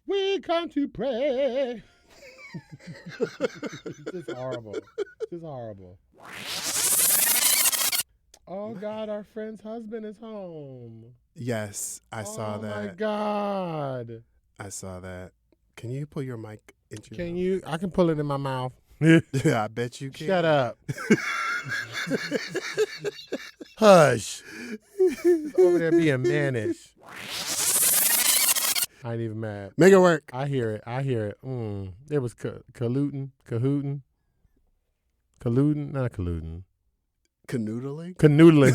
We come to pray. It's just horrible. It's just horrible. Oh God, our friend's husband is home. Yes, I saw that. Oh my God. I saw that. Can you pull your mic into your Can mouth? you? I can pull it in my mouth. Yeah, I bet you can. Shut up. Hush. He's over there being mannish. I ain't even mad. Make it work. I hear it. It was colluding, not colluding. Canoodling? Canoodling.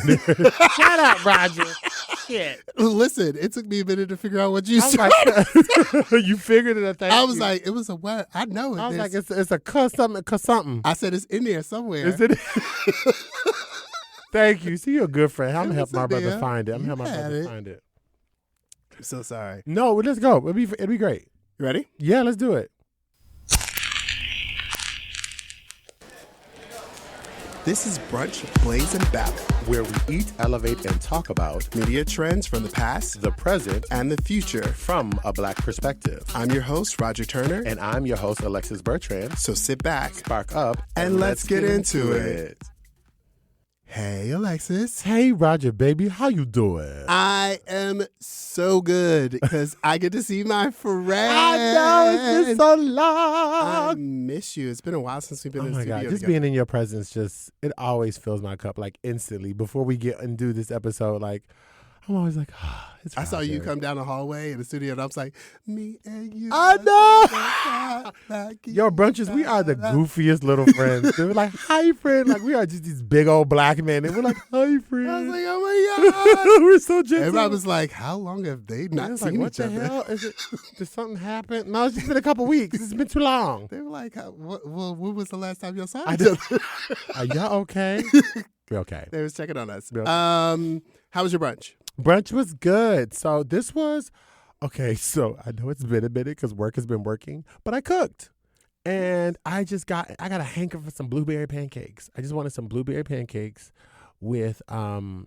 Shut up, Roger. Shit. Listen, it took me a minute to figure out what you said. Like, you figured it. I was like, it was a what? I know it. I was like, it's a cuss something. I said it's in there somewhere. Is it? Thank you. See, you're a good friend. I'm It gonna help was my in brother there. find it. I'm You gonna help my had brother it. find it. I'm so sorry. No, let's go. It'll be great. You ready? Yeah, let's do it. This is Brunch, Blaze, and Bap, Where we eat, elevate, and talk about media trends from the past the present and the future. from a Black perspective. I'm your host, Roger Turner. And I'm your host, Alexis Bertrand. So sit back. Spark up And let's get into it. Hey, Alexis. Hey, Roger, baby, how you doing? I am so good because I get to see my friend. I know it's been so I long. miss you. It's been a while since we've been Oh in the my studio God, just together. being in your presence, it always fills my cup like instantly. Before we get and do this episode, like I'm always like, it's I saw you Roger. come down the hallway in the studio, and I was like, me and you. I know. Yo, brunches, we are the goofiest little friends. They were like, hi, friend. Like, we are just these big old black men. And we're like, hi, friend. I was like, oh my God. we're so gentle. Everybody was like, how long have they And not it's like, seen what each the other? hell? Did something happen? No, it's just been a couple weeks. It's been too long. They were like, when was the last time y'all saw I each did- other? Are y'all okay? We're okay. They was checking on us. Yep. How was your brunch? Brunch was good. So this was, okay, so I know it's been a minute because work has been working, but I cooked. And I got a hanker for some blueberry pancakes. I just wanted some blueberry pancakes with, okay,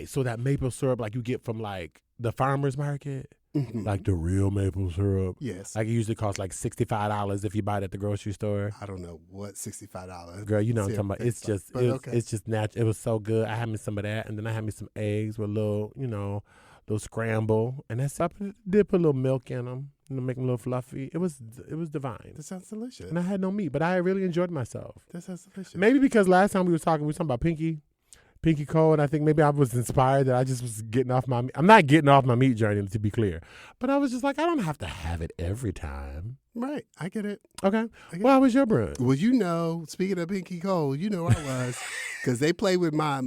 so that maple syrup like you get from like the farmer's market, like the real maple syrup. Yes. Like it usually costs like $65 if you buy it at the grocery store. I don't know what $65. Girl, you know what I'm talking about. It's just, but okay. it's just natural. It was so good. I had me some of that, and then I had me some eggs with a little, little scramble, and that's up. Did put a little milk in them, make them a little fluffy. It was divine. That sounds delicious. And I had no meat, but I really enjoyed myself. That sounds delicious. Maybe because last time we were talking about Pinky Cole, and I think maybe I was inspired that I just was getting off my. I'm not getting off my meat journey, to be clear, but I was just like, I don't have to have it every time. Right. I get it. Okay. Well, how was your brunch? Well, speaking of Pinky Cole, you know I was, because they played with my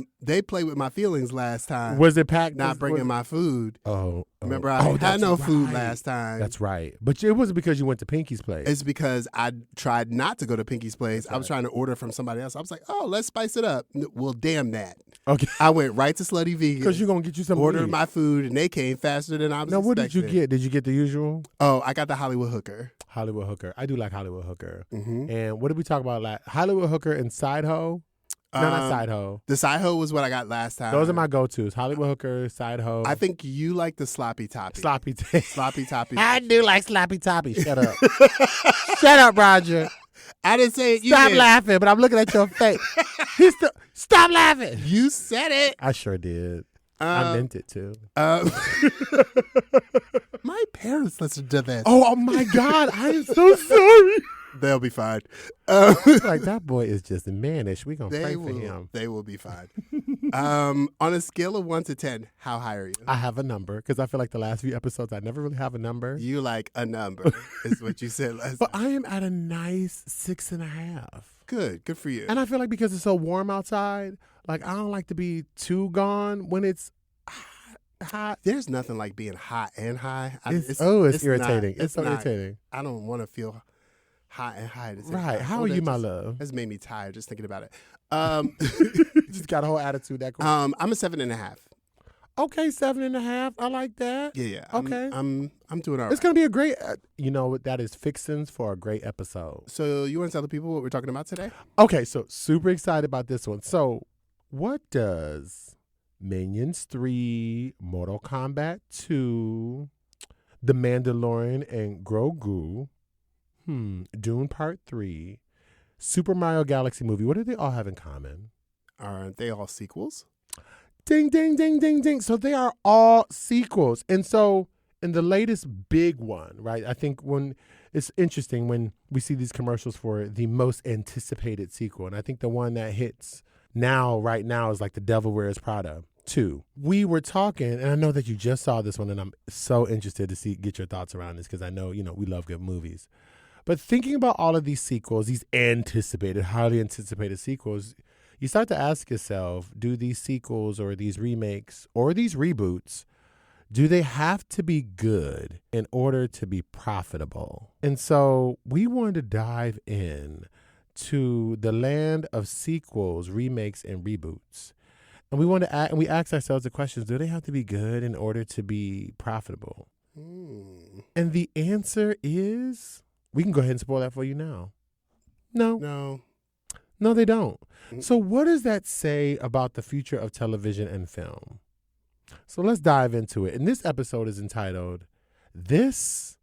feelings last time. Was it packed? Not bringing my food. Oh. Remember, I had that's no food right. last time. That's right. But it wasn't because you went to Pinky's place. It's because I tried not to go to Pinky's place. That's I was trying to order from somebody else. I was like, oh, let's spice it up. Well, damn that. Okay. I went right to Slutty Vegan. Because you're going to get you some Ordered meat. my food, and they came faster than I was Now, what did you expecting. get? Did you get the usual? Oh, I got the Hollywood hooker. Hollywood hooker. I do like Hollywood hooker. Mm-hmm. And what did we talk about last? Hollywood hooker and side hoe? No, not side hoe. The side hoe was what I got last time. Those are my go-tos. Hollywood hooker, side hoe. I think you like the sloppy toppy. Sloppy. Sloppy toppy. I do like sloppy toppy. Shut up. Shut up, Roger. I didn't say it. You Stop did. laughing, but I'm looking at your face. Stop laughing. You said it. I sure did. I meant it too. My parents listened to this. Oh my God. I am so sorry. They'll be fine. Like, that boy is just mannish. We're going to pray for him. They will be fine. On a scale of 1 to 10, how high are you? I have a number because I feel like the last few episodes, I never really have a number. You like a number, is what you said last But time. I am at a nice 6.5. Good for you. And I feel like because it's so warm outside, like I don't like to be too gone when it's hot. There's nothing like being hot and high. It's irritating. It's so irritating. I don't want to feel hot and high. At the same Right. time. How are you, my love? That's made me tired just thinking about it. Just got a whole attitude that cool. I'm a 7.5. Okay, 7.5. I like that. Yeah. Okay. I'm doing all right. It's going to be a great, that is fixins for a great episode. So you want to tell the people what we're talking about today? Okay, so super excited about this one. So what does Minions 3, Mortal Kombat 2, The Mandalorian and Grogu. Dune Part 3. Super Mario Galaxy movie. What do they all have in common? Aren't they all sequels? Ding, ding, ding, ding, ding. So they are all sequels. And so in the latest big one, right, I think when it's interesting when we see these commercials for the most anticipated sequel. And I think the one that hits right now is like The Devil Wears Prada 2. We were talking, and I know that you just saw this one, and I'm so interested to get your thoughts around this because I know, we love good movies. But thinking about all of these sequels, these highly anticipated sequels, you start to ask yourself, do these sequels or these remakes or these reboots, do they have to be good in order to be profitable? And so we wanted to dive in to the land of sequels, remakes, and reboots. And we asked ourselves the questions, do they have to be good in order to be profitable? And the answer is, we can go ahead and spoil that for you now. No, they don't. So what does that say about the future of television and film? So let's dive into it. And this episode is entitled, This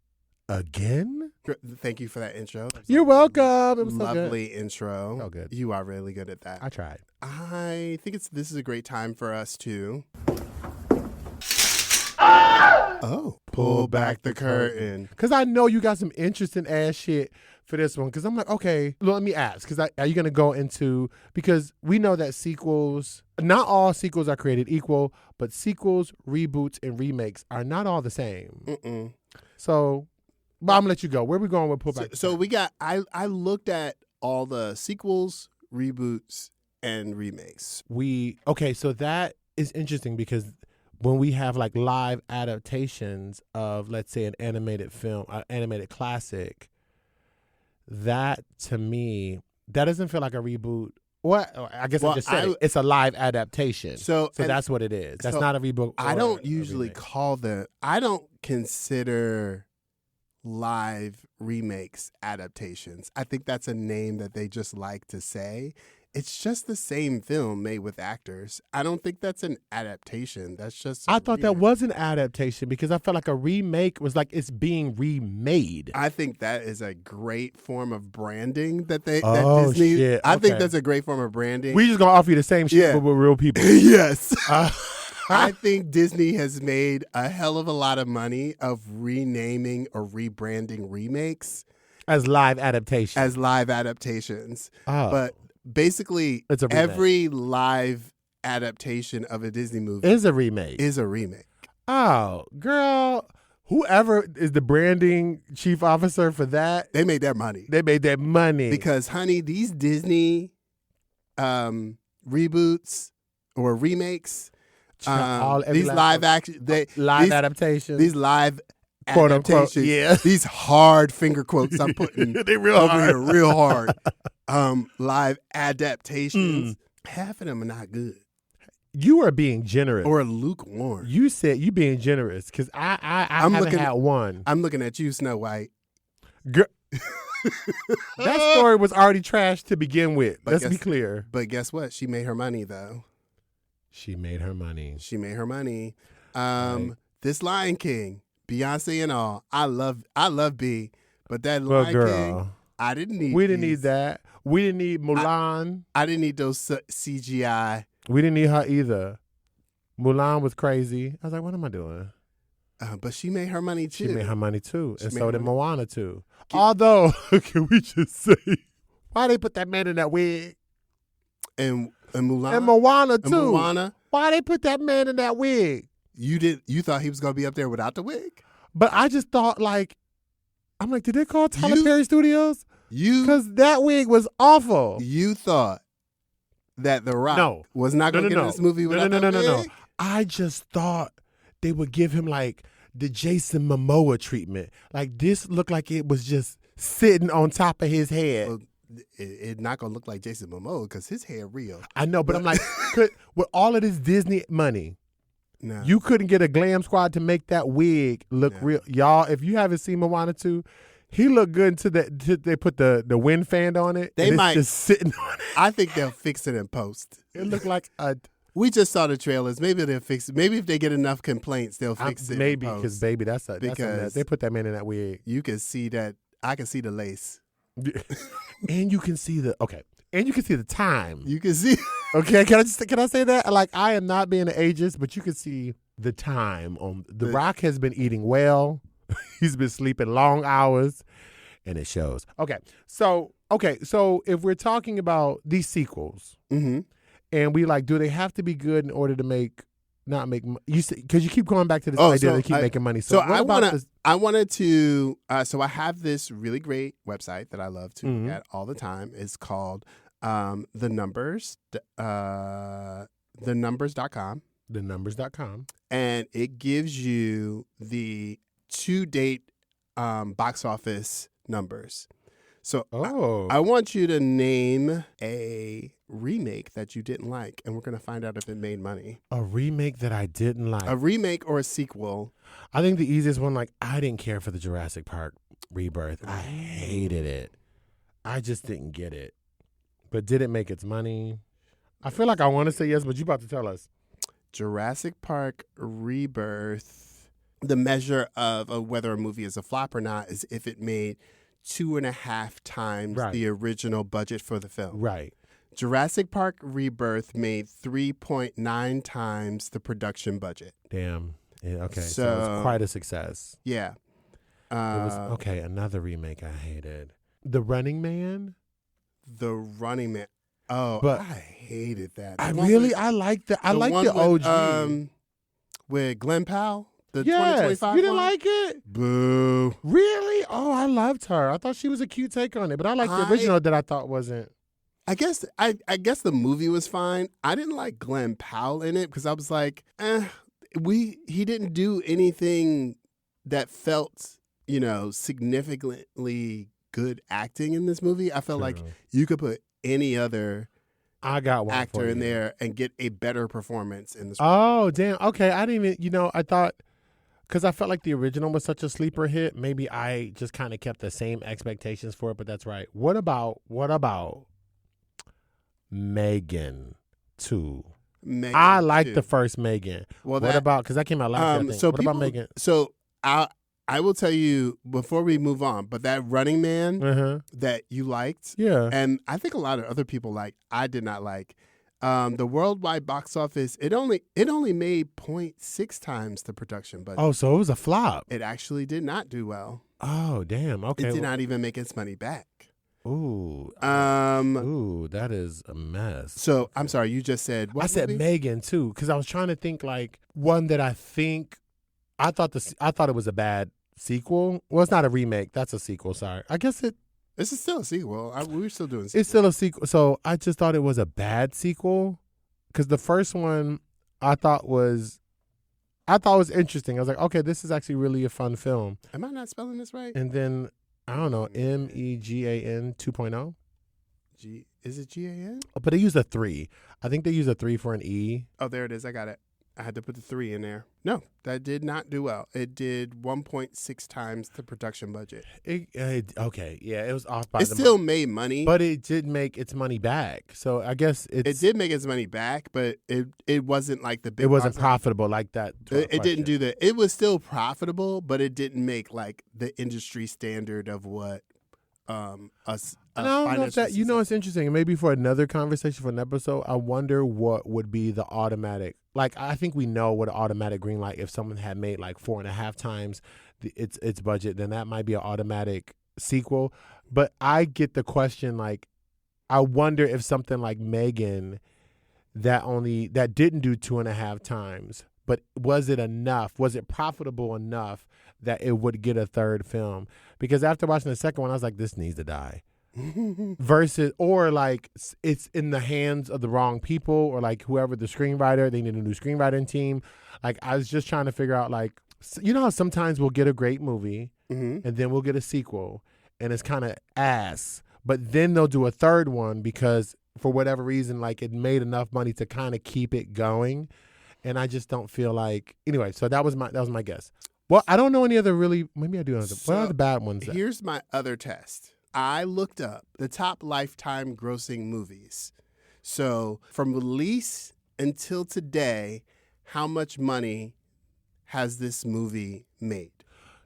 Again? Thank you for that intro. You're welcome. It was lovely intro. So good. You are really good at that. I tried. I think this is a great time for us to pull back the curtain. Because I know you got some interesting ass shit for this one. Because I'm like, okay, let me ask. Because are you going to go into, because we know that sequels, not all sequels are created equal, but sequels, reboots, and remakes are not all the same. So, but I'm going to let you go. Where are we going with pull back? So we got, I looked at all the sequels, reboots, and remakes. So that is interesting because when we have like live adaptations of, let's say, an animated film, an animated classic, that to me, that doesn't feel like a reboot. I guess I just said it. It's a live adaptation. So that's what it is. That's not a reboot. I don't usually I don't consider live remakes adaptations. I think that's a name that they just like to say. It's just the same film made with actors. I don't think that's an adaptation. That's just I thought that was an adaptation because I felt like a remake was like it's being remade. I think that is a great form of branding that Disney. Shit. I think that's a great form of branding. We just gonna offer you the same shit but with real people. Yes. I think Disney has made a hell of a lot of money of renaming or rebranding remakes as live adaptations. But basically, every live adaptation of a Disney movie is a remake. Oh, girl. Whoever is the branding chief officer for that. They made their money. Because, honey, these Disney reboots or remakes, these live adaptations. These live quote adaptations. Unquote, yeah. These hard finger quotes I'm putting they real over hard. here real hard. Live adaptations. Half of them are not good. You are being generous. Or lukewarm. You said you being generous because I haven't had one. I'm looking at you, Snow White. Girl, that story was already trashed to begin with. Let's be clear. But guess what? She made her money, though. She made her money. Right. This Lion King, Beyonce and all. I love B, but that Lion King, I didn't need. We didn't need that. We didn't need Mulan. I didn't need those CGI. We didn't need her either. Mulan was crazy. I was like, what am I doing? But she made her money too. And so did Moana too. Although, can we just say, why they put that man in that wig? And Mulan? And Moana too. And Moana? Why they put that man in that wig? You thought he was going to be up there without the wig? But I just thought I'm like, did they call Tyler Perry Studios? Because that wig was awful. You thought that The Rock was not going to get in this movie without that wig? No. I just thought they would give him the Jason Momoa treatment. This looked like it was just sitting on top of his head. Well, it's not going to look like Jason Momoa because his hair real. I know, but I'm like, with all of this Disney money, no. You couldn't get a glam squad to make that wig look real. Y'all, if you haven't seen Moana 2, he looked good until they put the wind fan on it. They might just sitting on it. I think they'll fix it in post. It looked like a We just saw the trailers. Maybe they'll fix it. Maybe if they get enough complaints, they'll fix it. Maybe because baby, that's a mess. They put that man in that wig. You can see that. I can see the lace, and you can see the and you can see the time. You can see. Okay, can I say that? Like, I am not being an ageist, but you can see the time on the Rock has been eating well. He's been sleeping long hours, and it shows. Okay, so if we're talking about these sequels, and we do they have to be good in order to not make you because you keep going back to this idea that they keep making money. So I wanted to. So I have this really great website that I love to look at all the time. It's called the numbers. thenumbers.com. thenumbers.com. And it gives you the to-date box office numbers. So I want you to name a remake that you didn't like, and we're going to find out if it made money. A remake that I didn't like. A remake or a sequel. I think the easiest one, I didn't care for the Jurassic Park Rebirth. I hated it. I just didn't get it. But did it make its money? I feel like I want to say yes, but you about to tell us. Jurassic Park Rebirth, the measure of whether a movie is a flop or not is if it made 2.5 times the original budget for the film. Right. Jurassic Park Rebirth made 3.9 times the production budget. Damn. Yeah, okay. So it was quite a success. Yeah. It was another remake I hated. The Running Man. The Running Man. Oh, but I hated that. I like the OG. With Glenn Powell. The yes, 2025 you didn't one? like it? Boo. Really? Oh, I loved her. I thought she was a cute take on it, but I liked the original that I thought wasn't. I guess the movie was fine. I didn't like Glenn Powell in it because I was like, he didn't do anything that felt, significantly good acting in this movie. I felt like you could put any other actor in there and get a better performance in this movie. Oh, damn. Okay, I didn't even, I thought, because I felt like the original was such a sleeper hit, maybe I just kind of kept the same expectations for it, but that's right. What about Megan 2? I liked the first Megan. Well, what about, because that came out last year, I think. What about Megan? So I will tell you before we move on, but that Running Man that you liked, and I think a lot of other people liked, I did not like. The worldwide box office, it only made 0.6 times the production budget. Oh, so it was a flop. It actually did not do well. Oh, damn. Okay. It did not even make its money back. Ooh. That is a mess. So, I'm sorry, you just said what? I said Megan too, because I was trying to think one that I thought it was a bad sequel. Well, it's not a remake. That's a sequel. Sorry. I guess this is still a sequel. We're still doing sequels. It's still a sequel. So I just thought it was a bad sequel because the first one I thought was interesting. I was like, okay, this is actually really a fun film. Am I not spelling this right? And then, I don't know, MEGAN 2.0? Is it GAN? Oh, but they used a 3. I think they used a 3 for an E. Oh, there it is. I got it. I had to put the 3 in there. No, that did not do well. It did 1.6 times the production budget. Okay, yeah, it was off by it still made money. But it did make its money back. So I guess it did make its money back, but it wasn't like the big. It wasn't profitable like that. It didn't do that. It was still profitable, but it didn't make like the industry standard of what us. I don't know if that, it's interesting. And maybe for another conversation, for an episode, I wonder what would be the automatic. I think we know what an automatic green light. If someone had made 4.5 times its budget, then that might be an automatic sequel. But I get the question. I wonder if something like Megan that didn't do 2.5 times, but was it enough? Was it profitable enough that it would get a third film? Because after watching the second one, I was like, this needs to die. Versus, or it's in the hands of the wrong people, or whoever the screenwriter, they need a new screenwriting team. I was just trying to figure out, how sometimes we'll get a great movie and then we'll get a sequel and it's kind of ass, but then they'll do a third one because for whatever reason, it made enough money to kind of keep it going. And I just don't feel anyway. So that was my guess. Well, I don't know any other maybe I do know. What are the bad ones? Here's my other test. I looked up the top lifetime grossing movies. So from release until today, how much money has this movie made?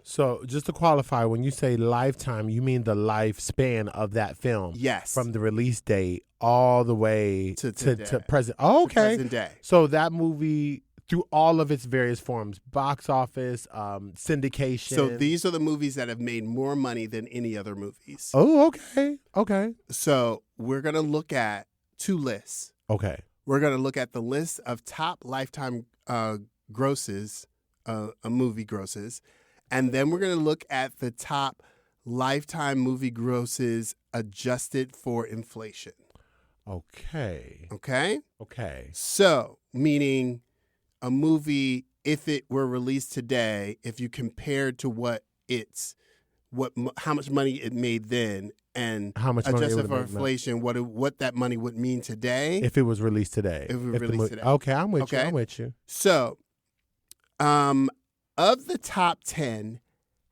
So just to qualify, when you say lifetime, you mean the lifespan of that film? Yes. From the release date all the way To present. Oh, To okay. present day. So that movie, through all of its various forms, box office, syndication. So these are the movies that have made more money than any other movies. Oh, okay. Okay. So we're going to look at two lists. Okay. We're going to look at the list of top lifetime grosses, movie grosses, and then we're going to look at the top lifetime movie grosses adjusted for inflation. Okay. Okay? Okay. So, meaning a movie, if it were released today, if you compared to how much money it made then, and How much money it adjusted would've for made now. inflation, what that money would mean today. If it was released today. If it was the released today. Okay, I'm with you. Okay. I'm with you. So, of the top 10,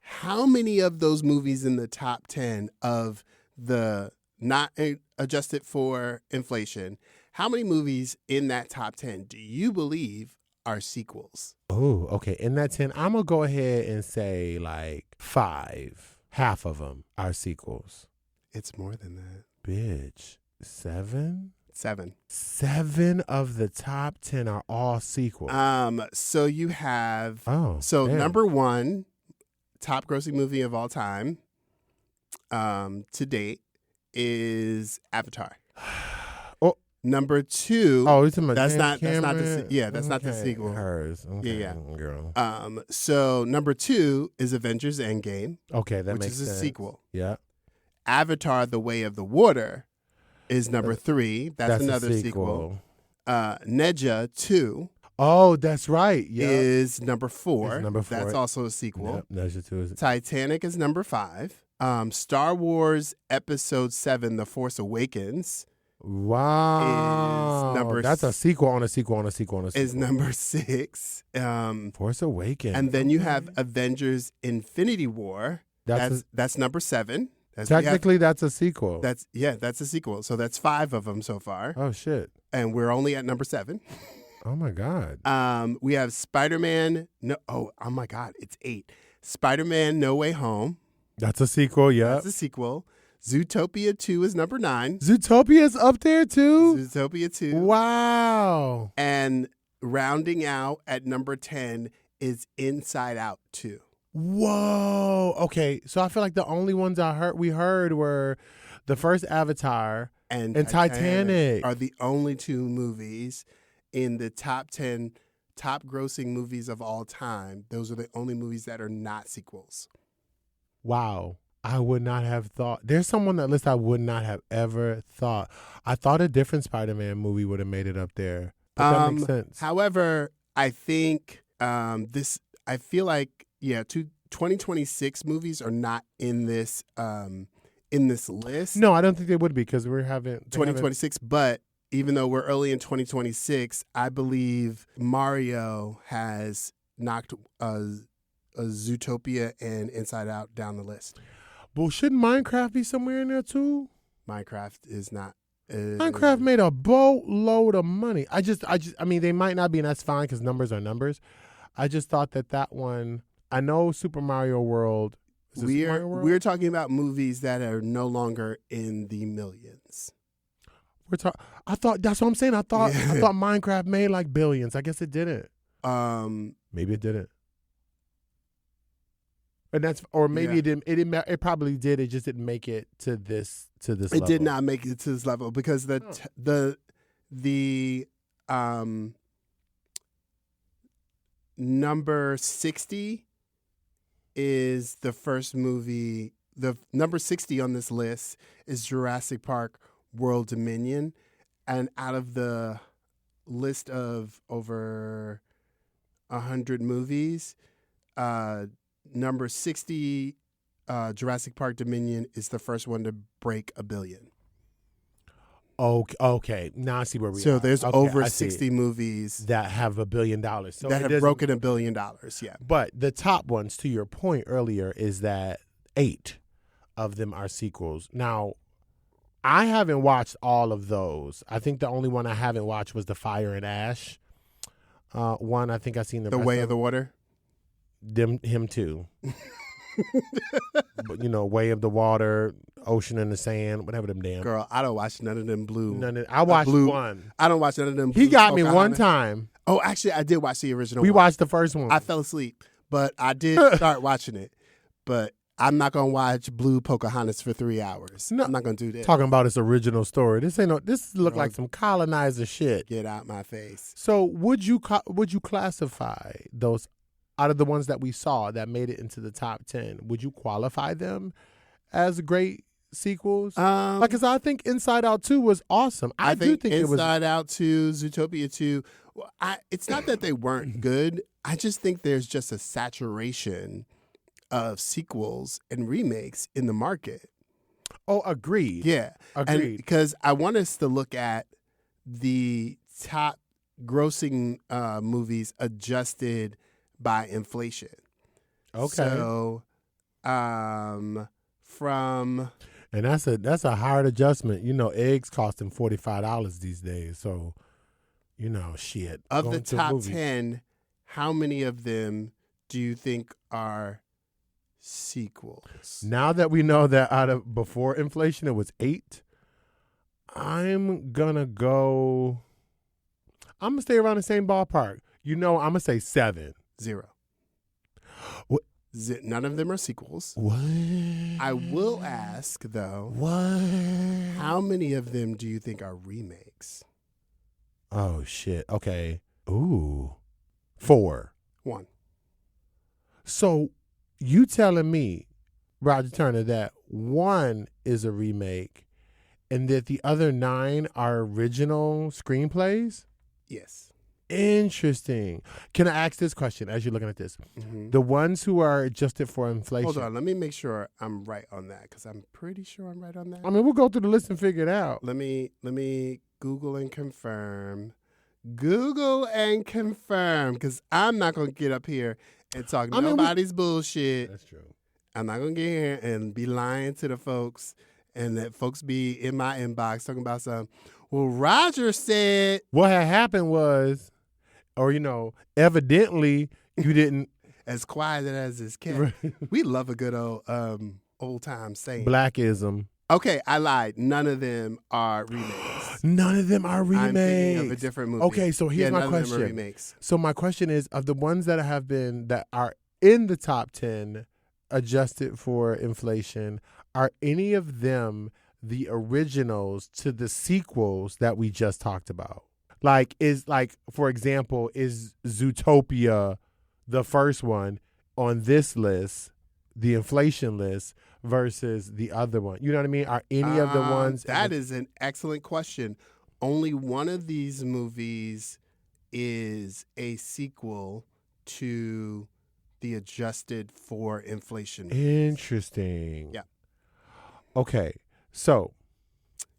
how many of those movies in the top 10 of the not adjusted for inflation, how many movies in that top 10 do you believe are sequels? Oh, okay. In that 10, I'm going to go ahead and say like 5. Half of them are sequels. It's more than that. Bitch. 7? 7. 7 of the top 10 are all sequels. So you have damn. number 1 top grossing movie of all time to date is Avatar. Oh. Number 2. Oh, it's in my that's James not Cameron? that's not the Okay, sequel. Hers. Okay, Yeah. girl. So number 2 is Avengers Endgame, Okay, that which makes is sense. a sequel. Yeah. Avatar: The Way of the Water is number 3. That's another a sequel. Neja 2 Oh, that's right. Yeah. is number 4. Is number 4. That's also a sequel. Yep, Neja 2 is. Titanic is number 5. Star Wars Episode 7: The Force Awakens Wow. is number That's a sequel on a sequel on a sequel on a sequel. is number 6. Force Awakens. And then you have Avengers Infinity War. That's number 7. Technically, that's a sequel. That's a sequel. So that's 5 of them so far. Oh, shit. And we're only at number 7. Oh, my God. We have Spider-Man. Oh my God. It's 8. Spider-Man No Way Home. That's a sequel, yeah. That's a sequel. Zootopia 2 is number 9. Zootopia's up there, too? Zootopia 2. Wow. And rounding out at number 10 is Inside Out 2. Whoa. Okay, so I feel like the only ones we heard were the first Avatar and Titanic are the only 2 movies in the top 10 top grossing movies of all time. Those are the only movies that are not sequels. Wow. I would not have thought. There's someone on that list I would not have ever thought. I thought a different Spider-Man movie would have made it up there. But that makes sense. However, I think I feel like 2026 movies are not in this list. No, I don't think they would be because we're having 2026, but even though we're early in 2026, I believe Mario has knocked Zootopia and Inside Out down the list. Well, shouldn't Minecraft be somewhere in there too? Minecraft is not. Minecraft made a boatload of money. I mean, they might not be, and that's fine because numbers are numbers. I just thought that one. I know Super Mario World. We're talking about movies that are no longer in the millions. I thought that's what I'm saying. I thought Minecraft made like billions. I guess it didn't. Maybe it didn't. And maybe it didn't. It probably did. It just didn't make it to this It level. did not make it to this level because the number 60 is the first movie. The number 60 on this list is Jurassic Park: World Dominion, and out of the list of over 100 movies, number 60, Jurassic Park Dominion, is the first one to break $1 billion. Okay. Now I see where we are. So there's over I see 60 movies that have $1 billion. So that have broken $1 billion. Yeah. But the top ones, to your point earlier, is that 8 of them are sequels. Now, I haven't watched all of those. I think the only one I haven't watched was the Fire and Ash one. I think I seen the rest Way of the Water. Him too. But, Way of the Water, Ocean and the Sand, whatever them damn. Girl, I don't watch none of them blue. I watched blue. one. I don't watch none of them. He blue got me Pocahontas. one time. Oh, actually, I did watch the original. We one. watched the first one. I fell asleep, but I did start watching it. But I'm not gonna watch Blue Pocahontas for 3 hours. No, I'm not gonna do that. Talking about its original story. This ain't no. This look like some colonizer shit. Get out my face. So would you classify those out of the ones that we saw that made it into the top 10? Would you qualify them as great sequels? Because I think Inside Out 2 was awesome. I do think it was Inside Out 2, Zootopia 2. It's not that they weren't good. I just think there's just a saturation of sequels and remakes in the market. Oh, agreed. Yeah. Agreed. Because I want us to look at the top grossing movies adjusted by inflation. Okay. So from and that's a hard adjustment. Eggs costing $45 these days. So, shit. Of the top 10, how many of them do you think are sequels? Now that we know that before inflation it was 8, I'm gonna stay around the same ballpark. I'm gonna say 7. 0. What? None of them are sequels. What? I will ask though. What? How many of them do you think are remakes? Oh shit. Okay. Ooh. 4. 1. So you telling me, Roger Turner, that 1 is a remake and that the other 9 are original screenplays? Yes. Interesting. Can I ask this question as you're looking at this? Mm-hmm. The ones who are adjusted for inflation. Hold on. Let me make sure I'm right on that because I'm pretty sure I'm right on that. I mean, we'll go through the list and figure it out. Let me Google and confirm. Google and confirm because I'm not going to get up here and talk nobody's bullshit. That's true. I'm not going to get here and be lying to the folks and let folks be in my inbox talking about something. Well, Roger said. What had happened was, or, evidently you didn't. As quiet as this cat. We love a good old time saying. Blackism. Okay, I lied. None of them are remakes. None of them are remakes. I'm thinking of a different movie. Okay, so here's my none question. Of them are remakes. So my question is, of the ones that are in the top 10 adjusted for inflation, are any of them the originals to the sequels that we just talked about? For example, is Zootopia the first one on this list, the inflation list, versus the other one? You know what I mean? Are any of the ones... That is an excellent question. Only one of these movies is a sequel to the adjusted for inflation movies. Interesting. Yeah. Okay, so...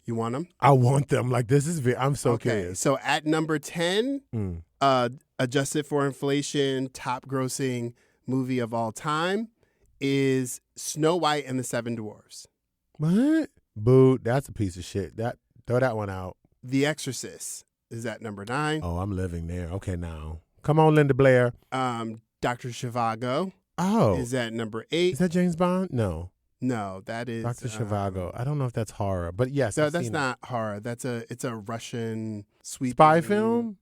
You want them? I want them. I'm so curious. So at number 10, adjusted for inflation, top grossing movie of all time is Snow White and the Seven Dwarfs. What? Boo, that's a piece of shit. Throw that one out. The Exorcist is at number 9. Oh, I'm living there. Okay, now. Come on, Linda Blair. Dr. Zhivago is at number 8. Is that James Bond? No, that is Dr. Zhivago. I don't know if that's horror, but yes. That's not horror. It's a Russian spy film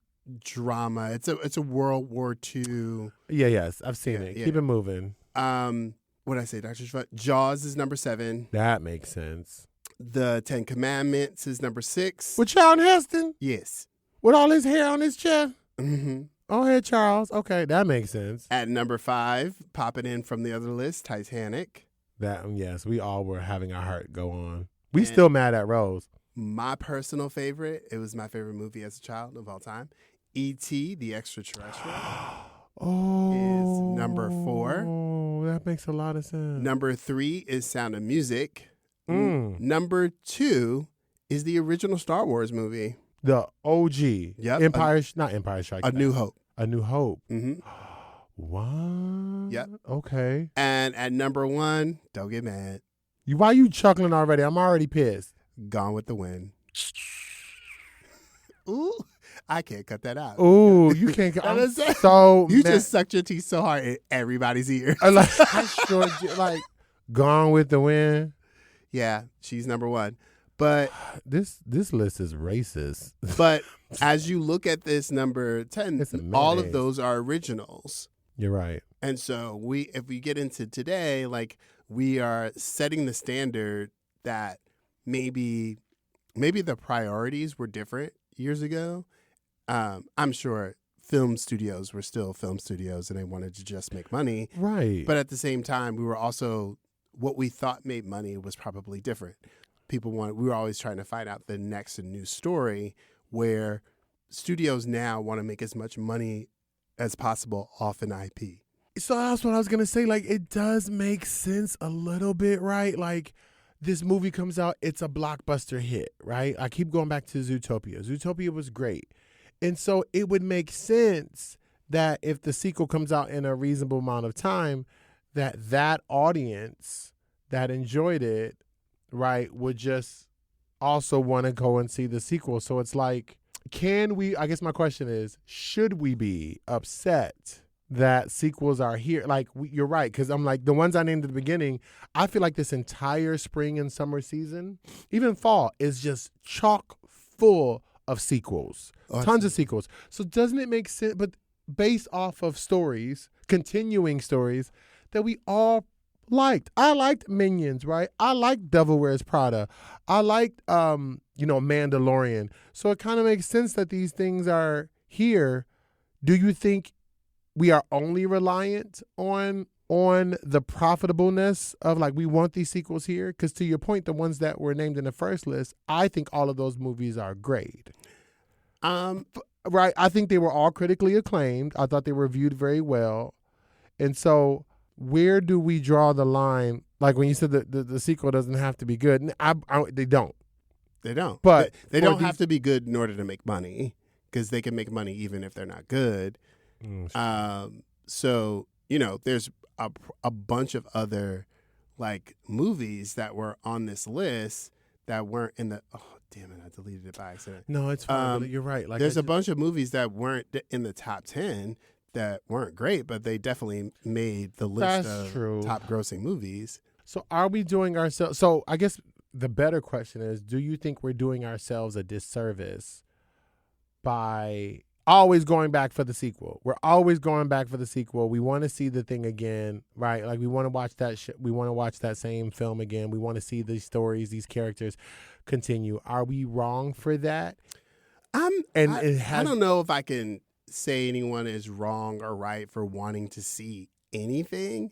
drama. It's a World War II. Yes, I've seen it. Yeah. Keep it moving. What did I say, Dr. Zhivago? Jaws is number 7. That makes sense. The 10 Commandments is number 6. With Charlton Heston? Yes. With all his hair on his chest? Mm-hmm. Oh, hey, Charles. Okay, that makes sense. At number 5, popping in from the other list, Titanic. Yes, we all were having our heart go on. We still mad at Rose. My personal favorite, it was my favorite movie as a child of all time, E.T. the Extraterrestrial. Is number 4. Oh, that makes a lot of sense. Number 3 is Sound of Music. Number 2 is the original Star Wars movie. The OG. Yep. Not Empire Strikes Back. A New Hope. A New Hope. Mm-hmm. What? Yep. Okay. And at number 1, don't get mad. Why you chuckling already? I'm already pissed. Gone with the Wind. Ooh, I can't cut that out. Ooh, you can't. I'm so You mad. just sucked your teeth so hard in everybody's ear. I sure did. Like, Gone with the Wind. Yeah, she's number one. But this list is racist. But as you look at this number 10, It's a all mayonnaise. of those are originals. You're right. And so if we get into today, like we are setting the standard that maybe the priorities were different years ago. I'm sure film studios were still film studios and they wanted to just make money. Right. But at the same time, we were also, what we thought made money was probably different. We were always trying to find out the next and new story, where studios now want to make as much money as possible off an IP. So that's what I was going to say. Like, it does make sense a little bit, right? Like, this movie comes out, it's a blockbuster hit, right? I keep going back to Zootopia. Zootopia was great. And so it would make sense that if the sequel comes out in a reasonable amount of time, that audience that enjoyed it, right, would just also want to go and see the sequel. So it's like, I guess my question is, should we be upset that sequels are here? Like, you're right, because I'm like, the ones I named at the beginning, I feel like this entire spring and summer season, even fall, is just chock full of sequels. Tons of sequels. So doesn't it make sense, but based off of stories, continuing stories that we all liked. I liked Minions, right? I liked Devil Wears Prada. I liked, Mandalorian. So it kind of makes sense that these things are here. Do you think we are only reliant on the profitableness of, like, we want these sequels here? Because to your point, the ones that were named in the first list, I think all of those movies are great. Right? I think they were all critically acclaimed. I thought they were viewed very well. And so where do we draw the line? Like when you said that the sequel doesn't have to be good. They don't. They don't. But they don't have to be good in order to make money, because they can make money even if they're not good. So, there's a bunch of other, like, movies that were on this list that weren't in the, oh, damn it, I deleted it by accident. No, it's fine. You're right. Like, there's a bunch of movies that weren't in the top 10 that weren't great, but they definitely made the list of top grossing movies. So are we doing ourselves? So I guess the better question is, do you think we're doing ourselves a disservice by always going back for the sequel? We're always going back for the sequel. We want to see the thing again, right? Like, we want to watch that we want to watch that same film again. We want to see these stories, these characters continue. Are we wrong for that? I don't know if I can say anyone is wrong or right for wanting to see anything.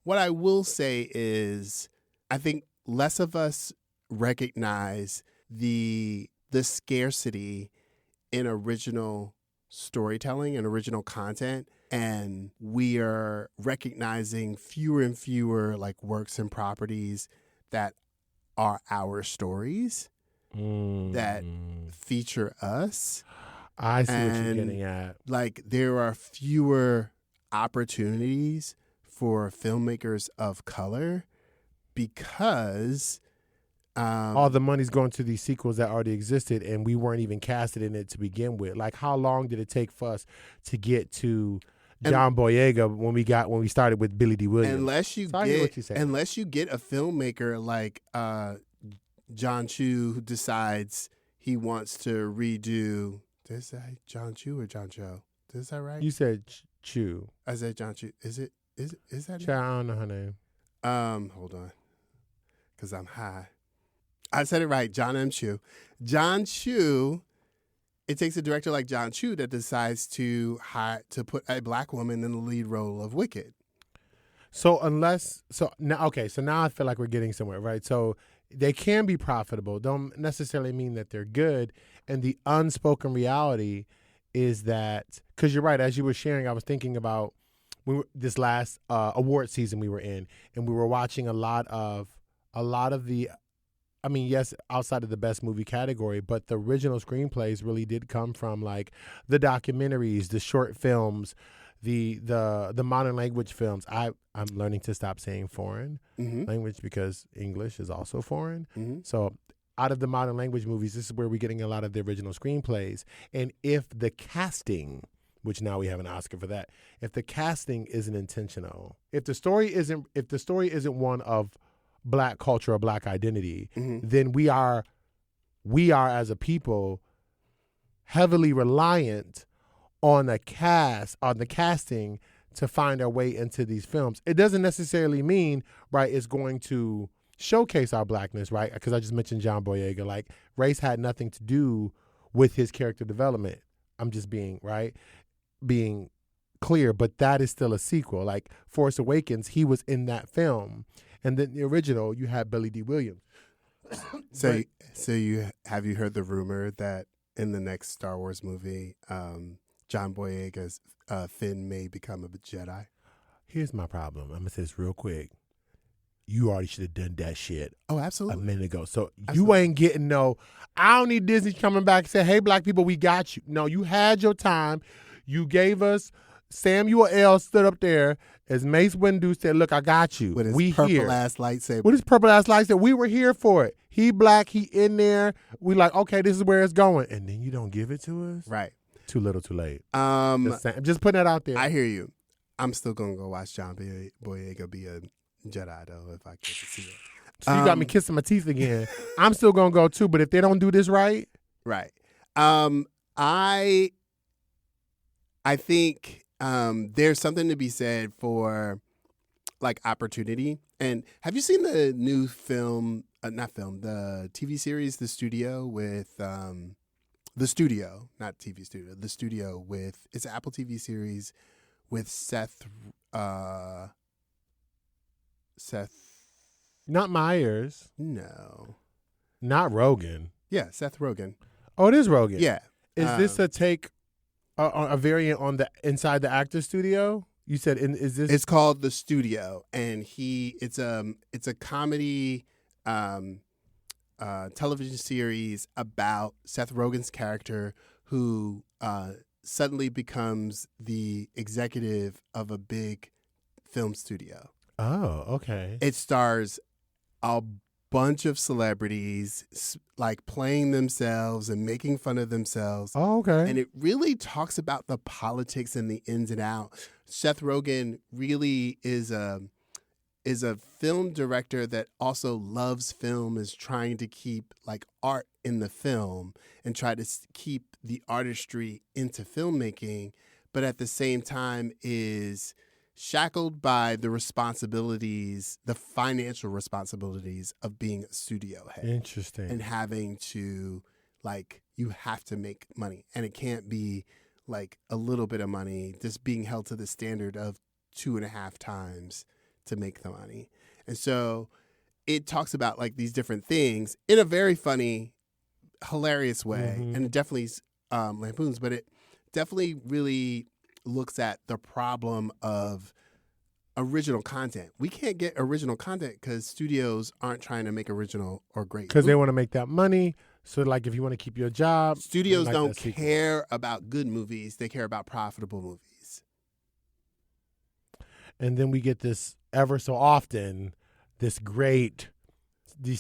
What I will say is, I think less of us recognize the scarcity in original storytelling and original content, and we are recognizing fewer and fewer, like, works and properties that are our stories that feature us. I see what you're getting at. Like, there are fewer opportunities for filmmakers of color because all the money's going to these sequels that already existed, and we weren't even casted in it to begin with. Like, how long did it take for us to get to John Boyega when we started with Billy D. Williams? Unless you get a filmmaker like John Chu, who decides he wants to redo. Did I say John Chu or John Cho? Is that right? You said Chu. I said John Chu. Is that Chu? I don't know her name. Hold on, because I'm high. I said it right. John M. Chu. John Chu. It takes a director like John Chu that decides to put a black woman in the lead role of Wicked. So now I feel like we're getting somewhere, right? So they can be profitable, don't necessarily mean that they're good. And the unspoken reality is that, because you're right, as you were sharing, I was thinking about this last award season we were in, and we were watching a lot of the, I mean, yes, outside of the best movie category, but the original screenplays really did come from, like, the documentaries, the short films, the modern language films. I'm learning to stop saying foreign language because English is also foreign. So out of the modern language movies, this is where we're getting a lot of the original screenplays. And if the casting, which now we have an Oscar for that, if the casting isn't intentional, if the story isn't one of Black culture or Black identity, then we are as a people heavily reliant on the casting to find our way into these films. It doesn't necessarily mean, right, it's going to showcase our Blackness, right? Because I just mentioned John Boyega. Like, race had nothing to do with his character development. I'm just being clear, but that is still a sequel. Like Force Awakens, he was in that film. And then the original, you had Billy D. Williams. So have you heard the rumor that in the next Star Wars movie, John Boyega's Finn may become a Jedi? Here's my problem. I'm gonna say this real quick. You already should have done that shit. Oh, absolutely. A minute ago. So you ain't getting I don't need Disney coming back and say, hey, Black people, we got you. No, you had your time. You gave us, Samuel L. stood up there as Mace Windu said, look, I got you. With his we purple here. ass lightsaber. With his purple ass lightsaber. We were here for it. He Black, he in there. We like, okay, this is where it's going. And then you don't give it to us? Right. Too little, too late. Just putting that out there. I hear you. I'm still going to go watch John Boyega be a Jedi, though, if I get to see it. So you got me kissing my teeth again. I'm still going to go, too. But if they don't do this right. Right. I think there's something to be said for, like, opportunity. And have you seen the new film, the TV series, The Studio with, The Studio, not TV Studio, The Studio with, it's an Apple TV series with Seth. Not Myers. No. Not Rogan. Yeah, Seth Rogen. Oh, it is Rogan. Yeah. Is this a take, a variant on the Inside the Actor Studio? You said, is this? It's called The Studio, and it's a comedy television series about Seth Rogen's character who suddenly becomes the executive of a big film studio. Oh, okay. It stars a bunch of celebrities like playing themselves and making fun of themselves. Oh, okay. And it really talks about the politics and the ins and outs. Seth Rogen really is a film director that also loves film, is trying to keep like art in the film and try to keep the artistry into filmmaking, but at the same time is shackled by the responsibilities, the financial responsibilities of being a studio head. Interesting. And having to, like, you have to make money. And it can't be like a little bit of money, just being held to the standard of 2.5 times to make the money. And so it talks about like these different things in a very funny, hilarious way. And it definitely lampoons, but it definitely really looks at the problem of original content. We can't get original content because studios aren't trying to make original or great. Because they want to make that money. So, like, if you want to keep your job. Studios like don't care about good movies. They care about profitable movies. And then we get this ever so often, these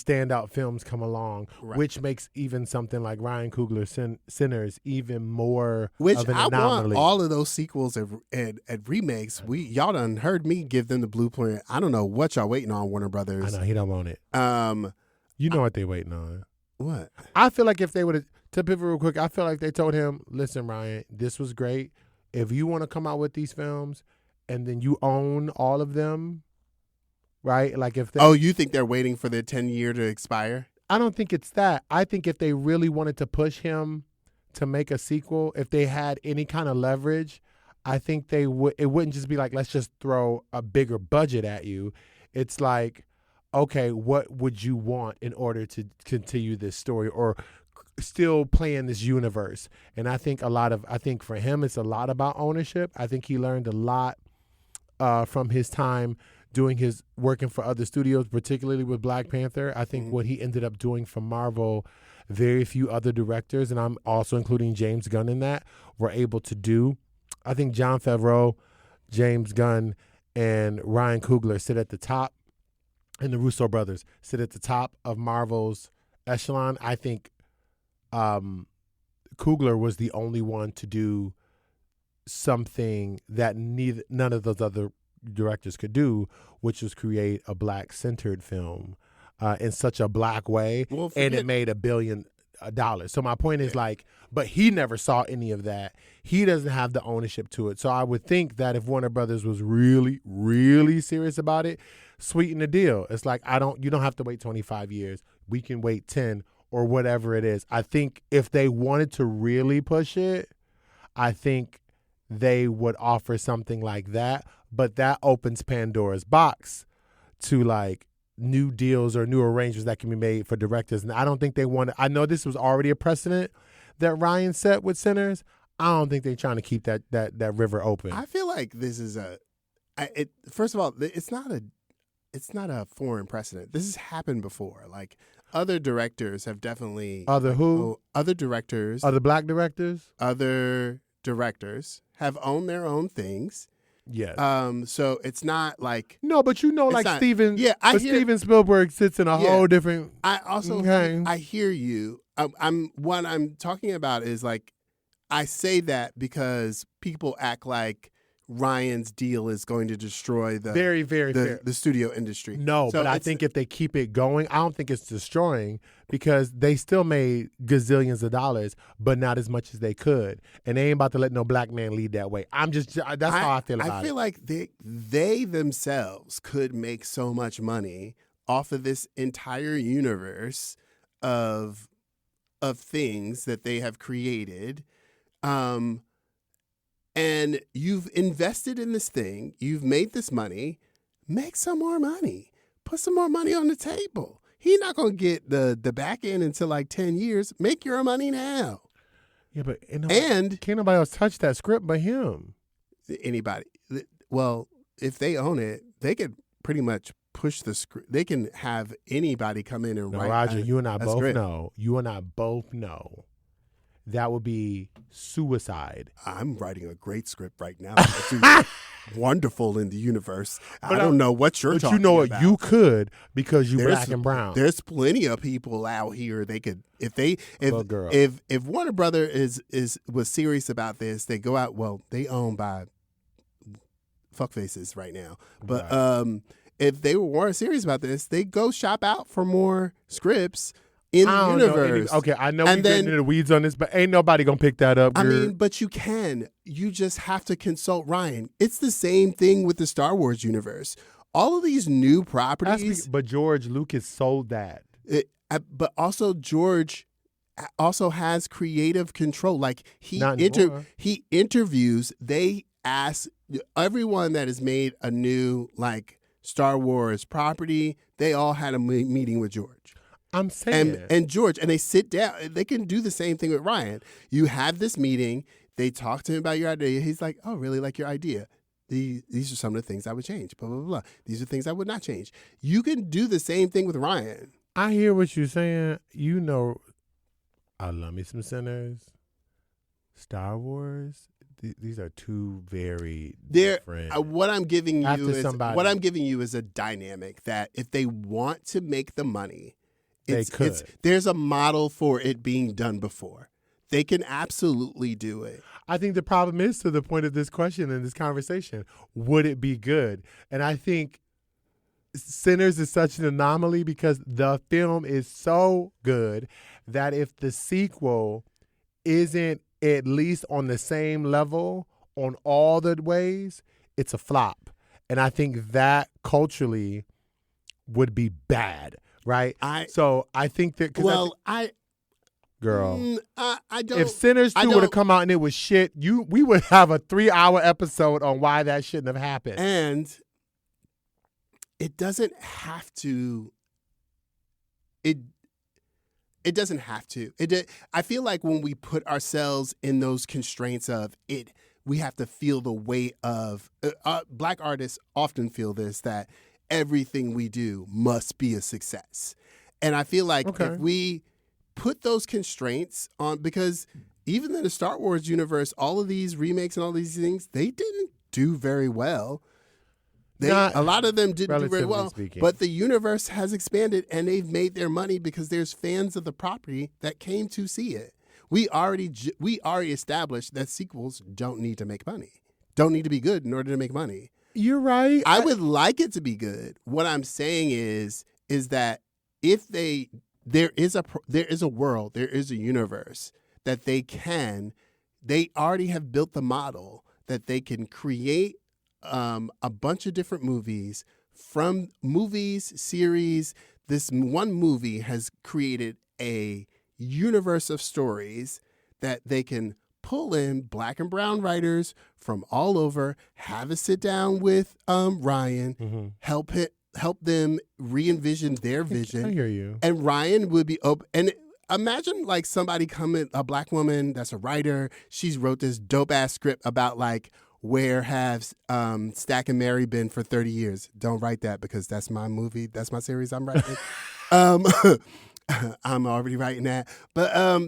standout films come along, right, which makes even something like Ryan Coogler's Sinners even more of an anomaly. Want all of those sequels and remakes. Y'all done heard me give them the blueprint. I don't know what y'all waiting on, Warner Brothers. I know, he don't want it. You know what they waiting on. What? I feel like if they would have, to pivot real quick, I feel like they told him, listen, Ryan, this was great. If you want to come out with these films and then you own all of them, right? Like if they, you think they're waiting for their 10-year to expire? I don't think it's that. I think if they really wanted to push him to make a sequel, if they had any kind of leverage, I think they would. It wouldn't just be like, let's just throw a bigger budget at you. It's like, okay, what would you want in order to continue this story or still play in this universe? And I think for him, it's a lot about ownership. I think he learned a lot from his time working for other studios, particularly with Black Panther. I think what he ended up doing for Marvel, very few other directors, and I'm also including James Gunn in that, were able to do. I think Jon Favreau, James Gunn, and Ryan Coogler sit at the top, and the Russo brothers sit at the top of Marvel's echelon. I think Coogler was the only one to do something that none of those other directors could do, which was create a black-centered film in such a black way, and it made $1 billion. So my point is but he never saw any of that. He doesn't have the ownership to it. So I would think that if Warner Brothers was really, really serious about it, sweeten the deal. It's like, you don't have to wait 25 years. We can wait 10 or whatever it is. I think if they wanted to really push it, I think they would offer something like that. But that opens Pandora's box to new deals or new arrangements that can be made for directors. And I don't think they want to. I know this was already a precedent that Ryan set with Sinners. I don't think they're trying to keep that river open. I feel like this is first of all, it's not a foreign precedent. This has happened before. Like other directors have definitely other directors, other black directors, other directors have owned their own things. Yes. So it's not like no, but Steven. Yeah, Steven Spielberg sits in a whole different. I also I hear you. What I'm talking about is I say that because people act like Ryan's deal is going to destroy the very fair. The studio industry. No, so but I think if they keep it going, I don't think it's destroying because they still made gazillions of dollars, but not as much as they could, and they ain't about to let no black man lead that way. That's how I feel about it. I feel like they themselves could make so much money off of this entire universe of things that they have created. And you've invested in this thing. You've made this money. Make some more money. Put some more money on the table. He's not going to get the back end until 10 years. Make your money now. Yeah, but can't nobody else touch that script but him. Anybody. Well, if they own it, they could pretty much push the script. They can have anybody come in and write Roger, you and I both script. know. You and I both know. That would be suicide. I'm writing a great script right now. It's wonderful in the universe. But I don't know what you're talking about. But you know what? You could because you're black and brown. There's plenty of people out here. They could if Warner Brother was serious about this, they go out. Well, they owned by fuckfaces right now. But right. If they were serious about this, they go shop out for more scripts. In the universe. I know we're getting into the weeds on this, but ain't nobody going to pick that up. But you can. You just have to consult Ryan. It's the same thing with the Star Wars universe. All of these new properties. But George Lucas sold that. But also George also has creative control. He interviews. They ask everyone that has made a new Star Wars property. They all had a meeting with George. I'm saying. And George, and they sit down. They can do the same thing with Ryan. You have this meeting. They talk to him about your idea. He's like, oh, really like your idea. These are some of the things I would change. Blah, blah, blah. These are things I would not change. You can do the same thing with Ryan. I hear what you're saying. I love me some Sinners. Star Wars. These are two very different. What I'm giving you is a dynamic that if they want to make the money, there's a model for it being done before. They can absolutely do it. I think the problem is to the point of this question and this conversation, would it be good? And I think Sinners is such an anomaly because the film is so good that if the sequel isn't at least on the same level on all the ways, it's a flop. And I think that culturally would be bad. Right, so I think that. I don't. If Sinners 2 would have come out and it was shit, we would have a 3-hour episode on why that shouldn't have happened. And it doesn't have to. It doesn't have to. I feel like when we put ourselves in those constraints of it, we have to feel the weight of. Black artists often feel this that. Everything we do must be a success. And I feel like if we put those constraints on, because even in the Star Wars universe, all of these remakes and all these things, they didn't do very well. A lot of them didn't do very well, speaking. but the universe has expanded and they've made their money because there's fans of the property that came to see it. We already established that sequels don't need to make money, don't need to be good in order to make money. You're right. I would like it to be good. What I'm saying is that if there is a world, there is a universe that they already have built the model that they can create a bunch of different movies from series. This one movie has created a universe of stories that they can pull in black and brown writers from all over, have a sit down with Ryan, help them re-envision their vision. I hear you. And Ryan would be open. And imagine like somebody coming, a black woman that's a writer. She's wrote this dope ass script about like, where have Stack and Mary been for 30 years? Don't write that because that's my movie. That's my series I'm writing. I'm already writing that. But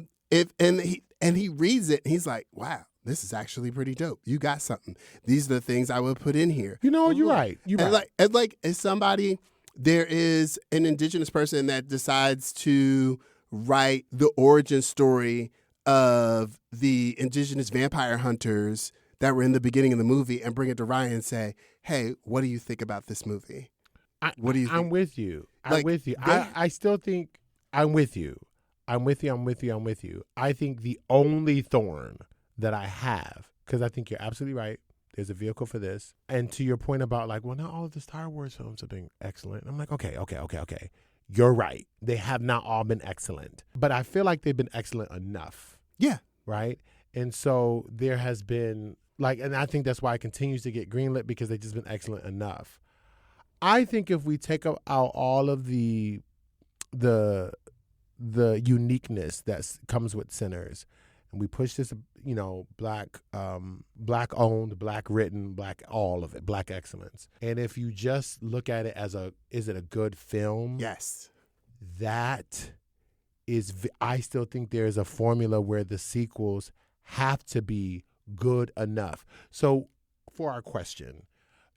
he reads it and he's like, wow, this is actually pretty dope. You got something. These are the things I would put in here. You're right. You're right. Like if somebody, there is an indigenous person that decides to write the origin story of the indigenous vampire hunters that were in the beginning of the movie and bring it to Ryan and say, hey, what do you think about this movie? What do you think? I'm with you. I still think I'm with you. I'm with you. I think the only thorn that I have, because I think you're absolutely right, there's a vehicle for this. And to your point about like, well, not all of the Star Wars films have been excellent. I'm like, okay. You're right. They have not all been excellent. But I feel like they've been excellent enough. Yeah. Right? And so there has been and I think that's why it continues to get greenlit because they've just been excellent enough. I think if we take out all of the uniqueness that comes with Sinners, and we push this, black owned, black written, black all of it, black excellence. And if you just look at it as is it a good film? Yes. That is, I still think there's a formula where the sequels have to be good enough. So for our question,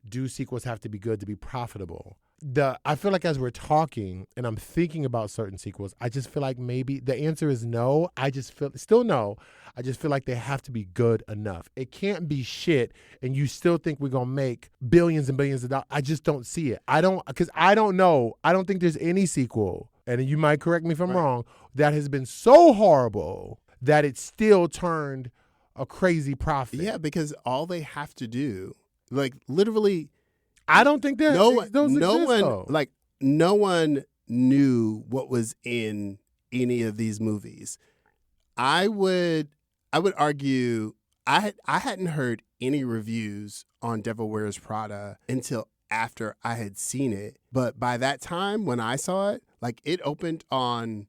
do sequels have to be good to be profitable? I feel like as we're talking and I'm thinking about certain sequels, I just feel like maybe the answer is no. I just feel like they have to be good enough. It can't be shit and you still think we're going to make billions and billions of dollars. I just don't see it. I don't know. I don't think there's any sequel, and you might correct me if I'm wrong, that has been so horrible that it still turned a crazy profit. Yeah, because all they have to do, like literally, I don't think that no one knew what was in any of these movies. I would argue I hadn't heard any reviews on Devil Wears Prada until after I had seen it. But by that time when I saw it, like it opened on